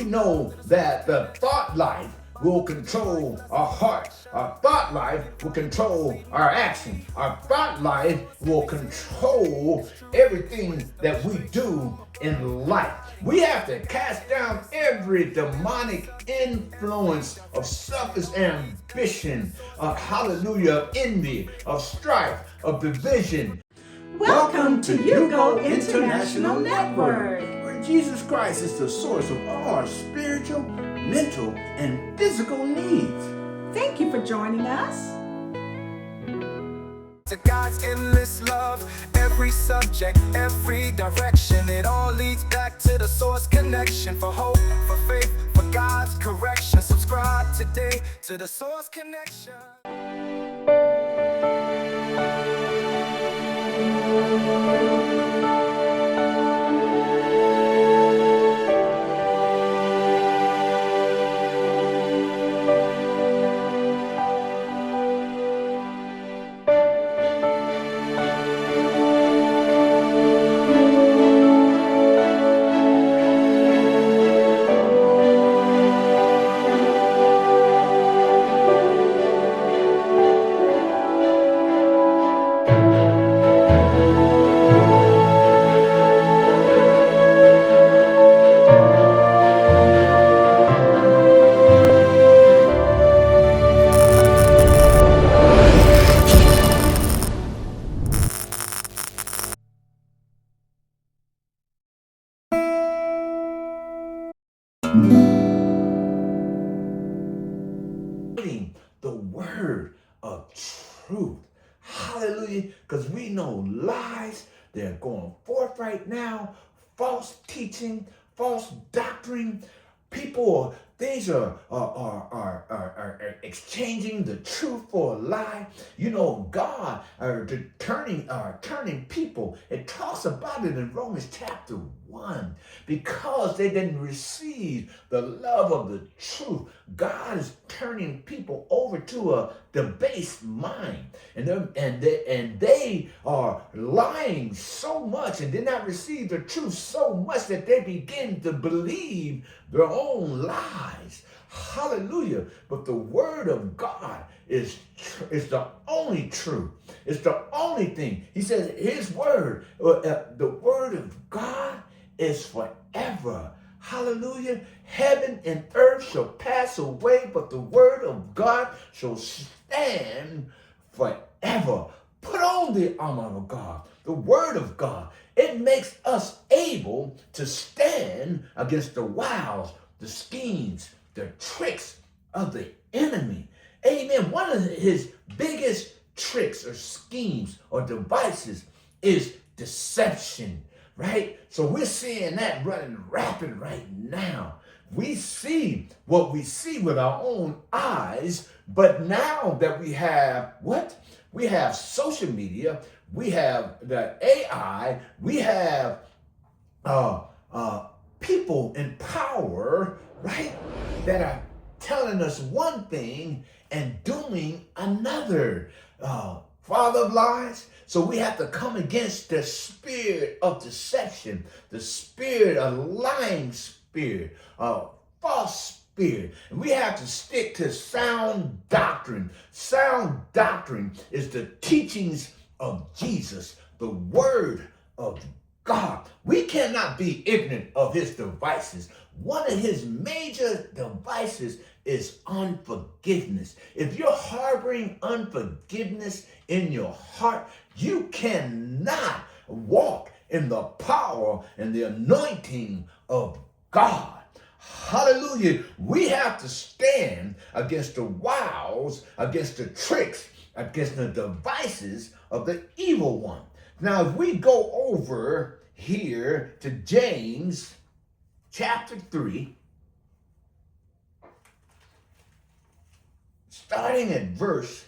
know that the thought life will control our hearts. Our thought life will control our actions. Our thought life will control everything that we do in life. We have to cast down every demonic influence of selfish ambition, of hallelujah, envy, of strife, of division. Welcome to You Go International Network, where Jesus Christ is the source of all our spiritual, mental, and physical needs. Thank you for joining us. To God's endless love, every subject, every direction, it all leads back to the source connection. For hope, for faith, for God's correction. Subscribe today to the source connection. The word of truth. Hallelujah. Because we know lies, they're going forth right now. False teaching, false doctrine. Things are exchanging the truth for a lie. You know, God are turning people. It talks about it in Romans chapter 1. Because they didn't receive the love of the truth, God is turning people over to a debased mind. And they are lying so much and did not receive the truth so much that they begin to believe their own lies. Hallelujah. But the word of God is the only truth. It's the only thing. He says his word, the word of God is forever. Hallelujah. Heaven and earth shall pass away, but the word of God shall stand forever. Put on the armor of God, the word of God. It makes us able to stand against the wiles, the schemes, the tricks of the enemy. Amen. One of his biggest tricks or schemes or devices is deception, right? So we're seeing that running rapid right now. We see what we see with our own eyes, but now that we have what? We have social media, we have the AI, we have people in power, right, that are telling us one thing and doing another. Father of lies. So we have to come against the spirit of deception, the spirit of lying spirit, false spirit. And we have to stick to sound doctrine. Sound doctrine is the teachings of Jesus, the word of God. We cannot be ignorant of his devices. One of his major devices is unforgiveness. If you're harboring unforgiveness in your heart, you cannot walk in the power and the anointing of God. Hallelujah. We have to stand against the wiles, against the tricks, against the devices of the evil one. Now, if we go over here to James chapter 3, starting at verse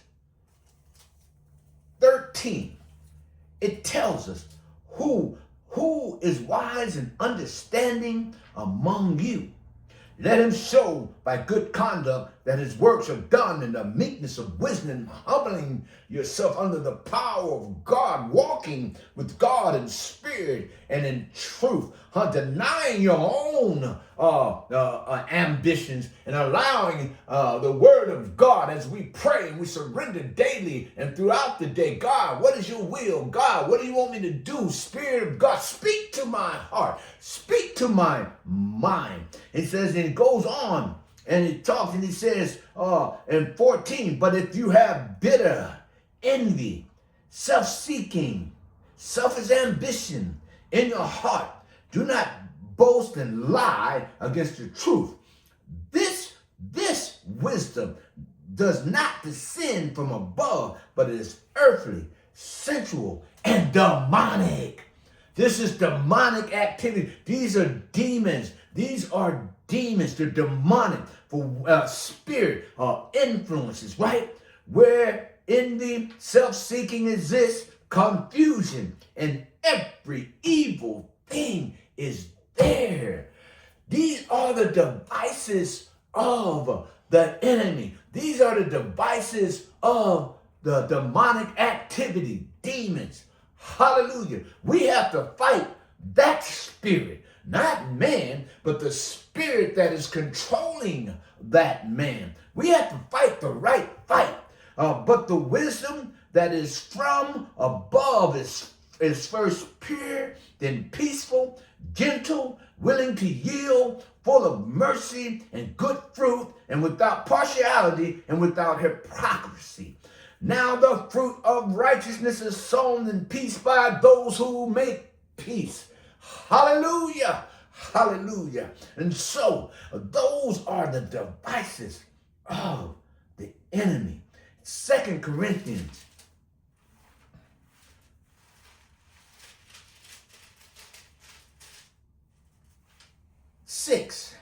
13, it tells us who is wise and understanding among you. Let him show by good conduct that his works are done in the meekness of wisdom, humbling yourself under the power of God, walking with God in spirit and in truth, denying your own ambitions and allowing the word of God as we pray and we surrender daily and throughout the day. God, what is your will? God, what do you want me to do? Spirit of God, speak to my heart. Speak to my mind. It says, and it goes on and it talks and he says in 14, but if you have bitter envy, self-seeking, selfish ambition in your heart, do not boast and lie against the truth. This wisdom does not descend from above, but it is earthly, sensual, and demonic. This is demonic activity. These are demons. These are demons. They're demonic for spirit influences, right? Where envy, self-seeking exists, confusion, and every evil thing is there. These are the devices of the enemy. These are the devices of the demonic activity, demons. Hallelujah. We have to fight that spirit, not man, but the spirit that is controlling that man. We have to fight the right fight. But the wisdom that is from above is first pure, then peaceful, gentle, willing to yield, full of mercy and good fruit, and without partiality and without hypocrisy. Now the fruit of righteousness is sown in peace by those who make peace. Hallelujah. Hallelujah. And so those are the devices of the enemy. 2 Corinthians 6,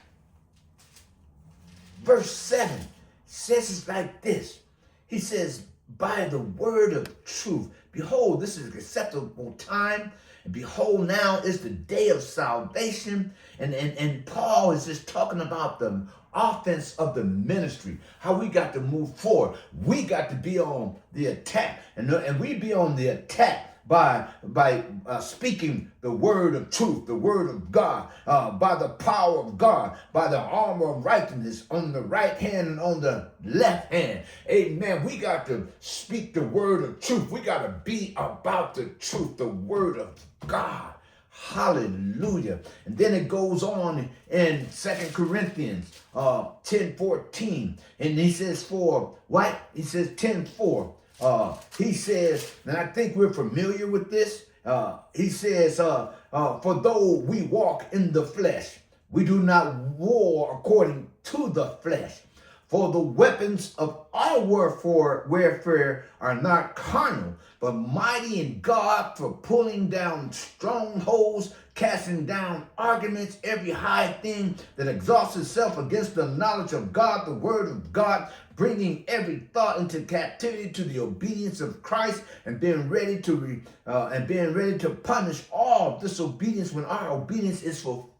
verse 7 says it like this. He says, by the word of truth, behold, this is an acceptable time, and behold, now is the day of salvation. And Paul is just talking about the offense of the ministry, how we got to move forward. We got to be on the attack, and we be on the attack by speaking the word of truth, the word of God, by the power of God, by the armor of righteousness on the right hand and on the left hand. Amen. We got to speak the word of truth. We got to be about the truth, the word of God. Hallelujah. And then it goes on in 2 Corinthians 10:14. And he says for what? He says 10:4. He says, and I think we're familiar with this. He says, for though we walk in the flesh, we do not war according to the flesh. For the weapons of our warfare are not carnal, but mighty in God for pulling down strongholds, casting down arguments, every high thing that exalts itself against the knowledge of God, the word of God, bringing every thought into captivity to the obedience of Christ, and being ready to punish all disobedience when our obedience is fulfilled.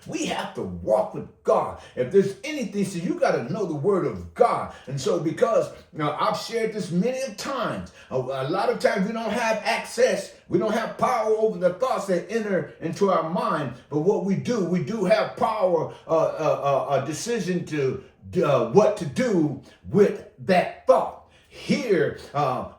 We have to walk with God. If there's anything, so you got to know the word of God. And so because I've shared this many times, a lot of times we don't have access, we don't have power over the thoughts that enter into our mind. But what we do have power, a decision to what to do with that thought. Here,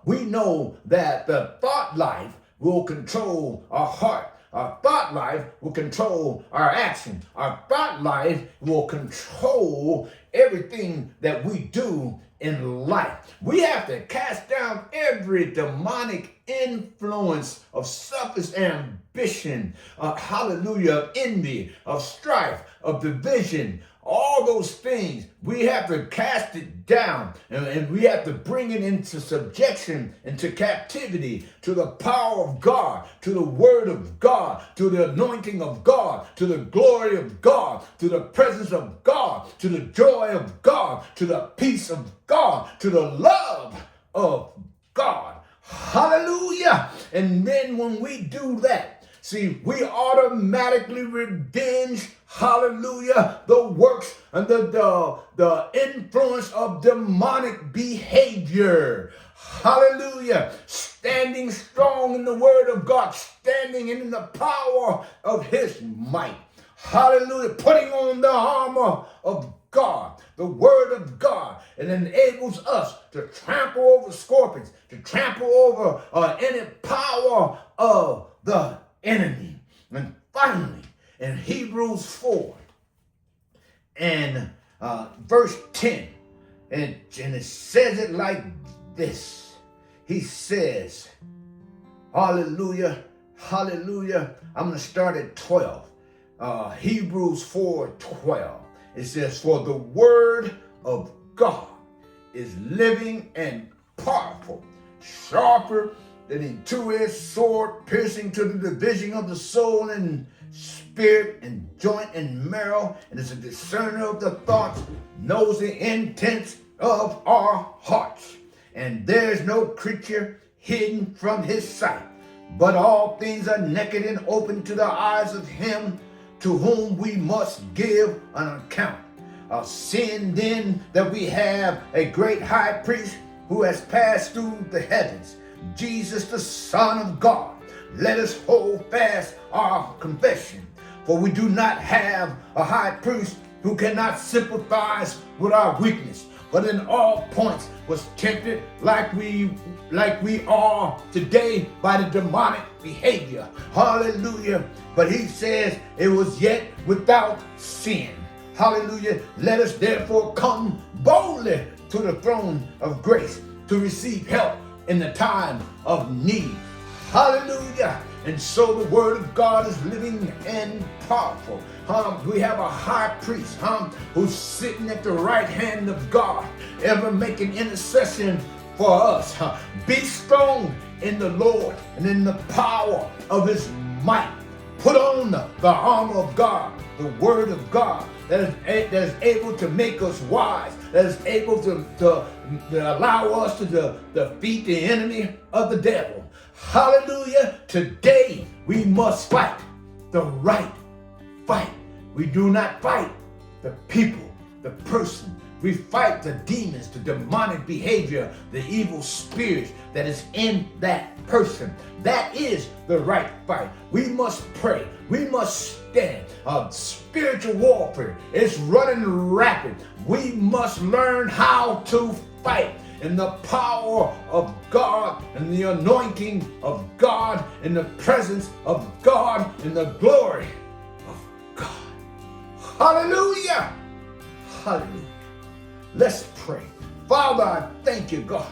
we know that the thought life will control our heart. Our thought life will control our action. Our thought life will control everything that we do in life. We have to cast down every demonic influence of selfish ambition, hallelujah, of envy, of strife, of division. All those things, we have to cast it down, and we have to bring it into subjection, into captivity, to the power of God, to the word of God, to the anointing of God, to the glory of God, to the presence of God, to the joy of God, to the peace of God, to the love of God. Hallelujah. And then when we do that, see, we automatically revenge, hallelujah, the works and the influence of demonic behavior. Hallelujah. Standing strong in the word of God, standing in the power of his might. Hallelujah. Putting on the armor of God, the word of God. It enables us to trample over scorpions, to trample over any power of the enemy. And finally, in Hebrews 4 and verse 10, and it says it like this. He says, hallelujah, hallelujah. I'm going to start at 12. Hebrews 4:12. It says, for the word of God is living and powerful, sharper than a two-edged sword, piercing to the division of the soul and spirit and joint and marrow, and is a discerner of the thoughts, knows the intents of our hearts. And there is no creature hidden from his sight, but all things are naked and open to the eyes of him to whom we must give an account. Seeing then that we have a great high priest who has passed through the heavens, Jesus the Son of God, let us hold fast our confession. For we do not have a high priest who cannot sympathize with our weakness, but in all points was tempted like we are today by the demonic behavior. Hallelujah. But he says it was yet without sin. Hallelujah. Let us therefore come boldly to the throne of grace to receive help in the time of need. Hallelujah. And so the word of God is living and powerful. We have a high priest who's sitting at the right hand of God, ever making intercession for us. Be strong in the Lord and in the power of his might. Put on the armor of God, the word of God, that is able to make us wise, that is able to allow us to defeat the enemy of the devil. Hallelujah. Today we must fight the right fight. We do not fight the people, the person. We fight the demons, the demonic behavior, the evil spirits that is in that person. That is the right fight. We must pray. We must stand. Spiritual warfare is running rapid. We must learn how to fight in the power of God and the anointing of God, in the presence of God, in the glory of God. Hallelujah. Hallelujah. Let's pray. Father, I thank you, God,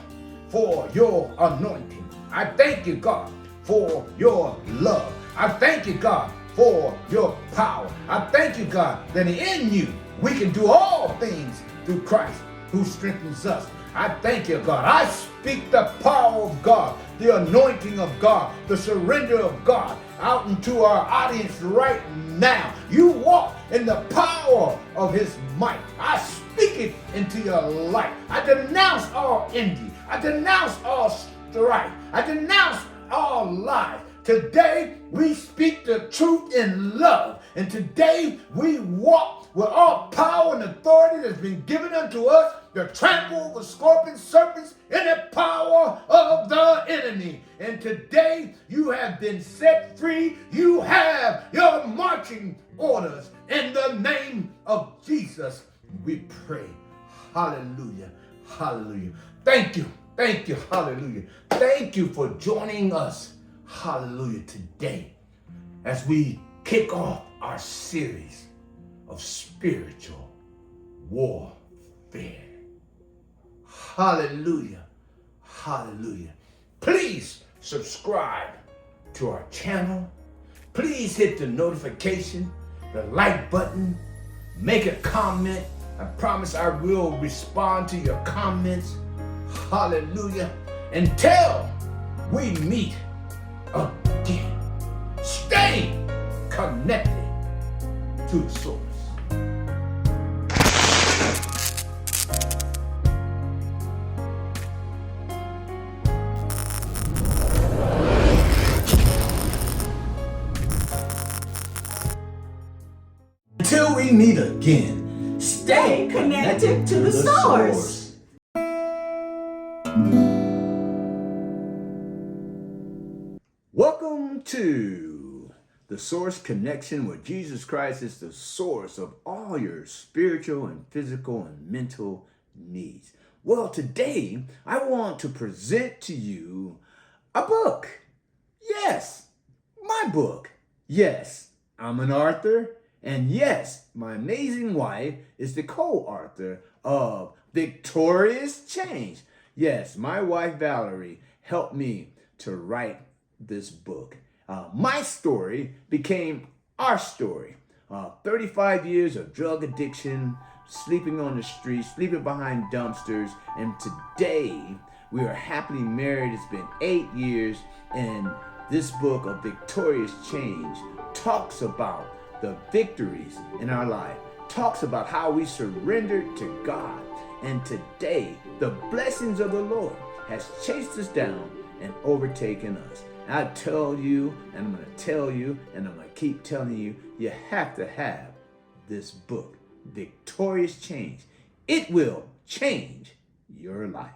for your anointing. I thank you, God, for your love. I thank you, God, for your power. I thank you, God, that in you we can do all things through Christ who strengthens us. I thank you, God. I speak the power of God, the anointing of God, the surrender of God out into our audience right now. You walk in the power of his might. I speak it into your life. I denounce all envy. I denounce all strife. I denounce all lies. Today we speak the truth in love. And today we walk with all power and authority that's been given unto us to trample over scorpions, serpents, and the power of the enemy. And today you have been set free. You have your marching orders in the name of Jesus. We pray. Hallelujah. Hallelujah. Thank you. Thank you. Hallelujah. Thank you for joining us. Hallelujah. Today, as we kick off our series of spiritual warfare. Hallelujah. Hallelujah. Please subscribe to our channel. Please hit the notification, the like button, make a comment. I promise I will respond to your comments. Hallelujah. Until we meet again, stay connected to the source. Until we meet again, Stay connected to the source. Welcome to the source connection where Jesus Christ is the source of all your spiritual and physical and mental needs. Well, today I want to present to you a book. Yes, my book. Yes, I'm an author. And yes, my amazing wife is the co-author of Victorious Change. Yes, my wife Valerie helped me to write this book. My story became our story. 35 years of drug addiction, sleeping on the streets, sleeping behind dumpsters, and today we are happily married. It's been 8 years, and this book of Victorious Change talks about the victories in our life, talks about how we surrendered to God, and today the blessings of the Lord has chased us down and overtaken us. I tell you, and I'm going to tell you, and I'm going to keep telling you, you have to have this book, Victorious Change. It will change your life.